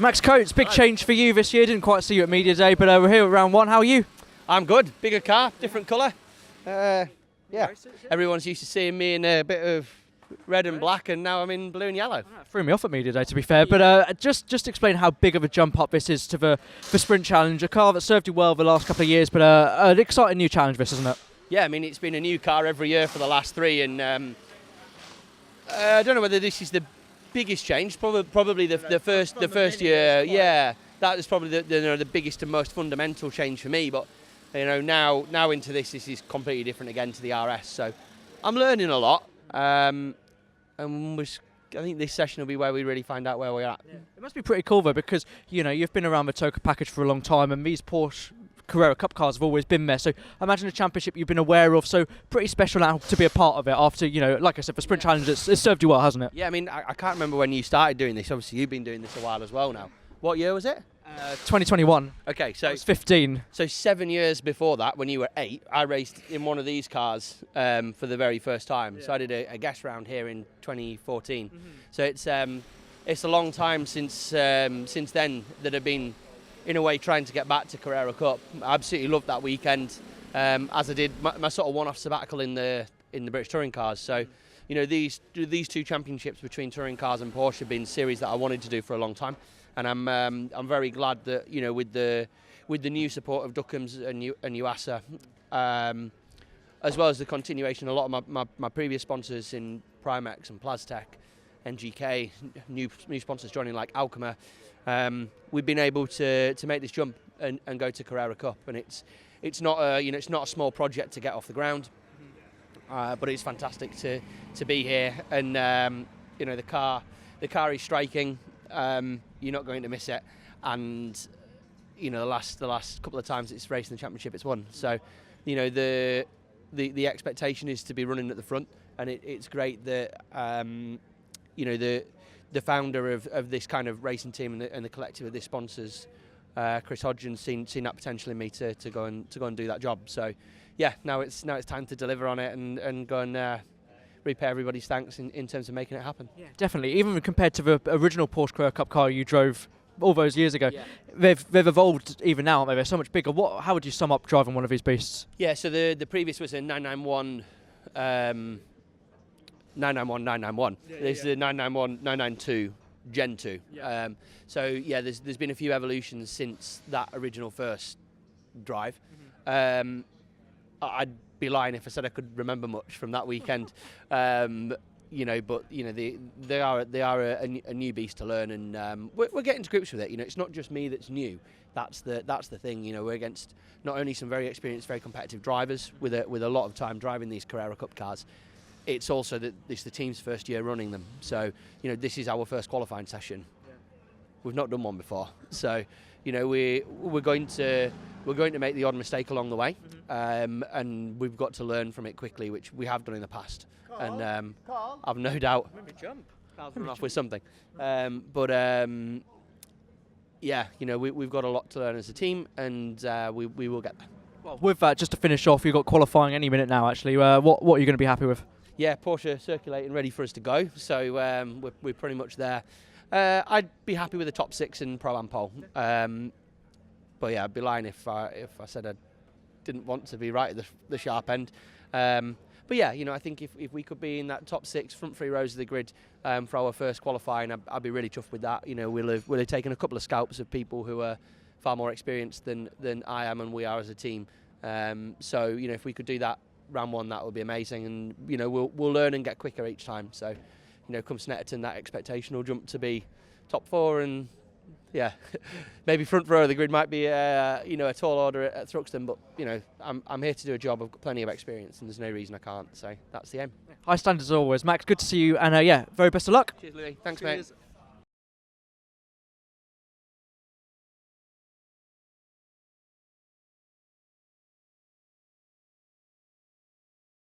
Max Coates, big change for you this year. Didn't quite see you at Media Day, but we're here at round one. How are you? I'm good. Bigger car, different colour. Yeah, everyone's used to seeing me in a bit of red and black, and now I'm in blue and yellow. Threw me off at Media Day, to be fair, but just explain how big of a jump up this is to the Sprint Challenge, a car that served you well the last couple of years, but an exciting new challenge this, isn't it? Yeah, I mean, it's been a new car every year for the last 3, and I don't know whether this is the biggest change. Probably the first year. Yeah, that is probably the biggest and most fundamental change for me. But now into this is completely different again to the RS. So I'm learning a lot, and I think this session will be where we really find out where we're at. Yeah. It must be pretty cool though, because you've been around the Toka package for a long time, and these Porsche Carrera Cup cars have always been there. So imagine a championship you've been aware of. So pretty special now to be a part of it after, like I said, the Sprint Challenge, it's served you well, hasn't it? Yeah, I mean, I can't remember when you started doing this. Obviously, you've been doing this a while as well now. What year was it? 2021. Okay, so I was 15. So 7 years before that, when you were 8, I raced in one of these cars for the very first time. Yeah. So I did a guest round here in 2014. Mm-hmm. So it's a long time since then that I've been, in a way, trying to get back to Carrera Cup. I absolutely loved that weekend, as I did my sort of one-off sabbatical in the British touring cars. So, these 2 championships between touring cars and Porsche have been series that I wanted to do for a long time, and I'm very glad that with the new support of Duckham's and Yuasa, as well as the continuation, a lot of my previous sponsors in Primex and Plastech, NGK, new sponsors joining like Alchema. We've been able to make this jump and go to Carrera Cup, and it's not a small project to get off the ground, but it's fantastic to be here, and the car is striking. You're not going to miss it, and the last couple of times it's raced in the championship, it's won. So the expectation is to be running at the front, and it's great that the founder of this kind of racing team and the collective of this sponsors, Chris Hodgins, seen that potential in me to go and do that job. So yeah, now it's time to deliver on it and go and repay everybody's thanks in terms of making it happen. Yeah, definitely. Even compared to the original Porsche Carrera Cup car you drove all those years ago, yeah, they've evolved even now, aren't they? They're so much bigger. How would you sum up driving one of these beasts? Yeah, so the previous was a 991. 991. This is the 991, 992 Gen 2. Yeah. So yeah, there's been a few evolutions since that original first drive. Mm-hmm. I'd be lying if I said I could remember much from that weekend. But they are a new beast to learn, and we're getting to grips with it. It's not just me that's new. That's the thing. We're against not only some very experienced, very competitive drivers with a lot of time driving these Carrera Cup cars. It's also that it's the team's first year running them. So, this is our first qualifying session. Yeah. We've not done one before. So, we're going to make the odd mistake along the way, mm-hmm. And we've got to learn from it quickly, which we have done in the past. Carl, and I've no doubt Carl's run off with something. Yeah, we've got a lot to learn as a team, and we will get there. Well, with that, just to finish off, you've got qualifying any minute now. Actually, what are you going to be happy with? Yeah, Porsche circulating, ready for us to go. So we're pretty much there. I'd be happy with the top 6 in Pro Am pole. But yeah, I'd be lying if I said I didn't want to be right at the sharp end. But yeah, I think if we could be in that top 6, front 3 rows of the grid for our first qualifying, I'd be really chuffed with that. We'll have taken a couple of scalps of people who are far more experienced than I am and we are as a team. So if we could do that round 1, that would be amazing, and we'll learn and get quicker each time. So come Snetterton, that expectation will jump to be top 4, and yeah, maybe front row of the grid might be a tall order at Thruxton, but I'm here to do a job. I've got plenty of experience, and there's no reason I can't. So that's the aim. High standards as always, Max. Good to see you, and very best of luck. Cheers, Louis. Thanks, mate.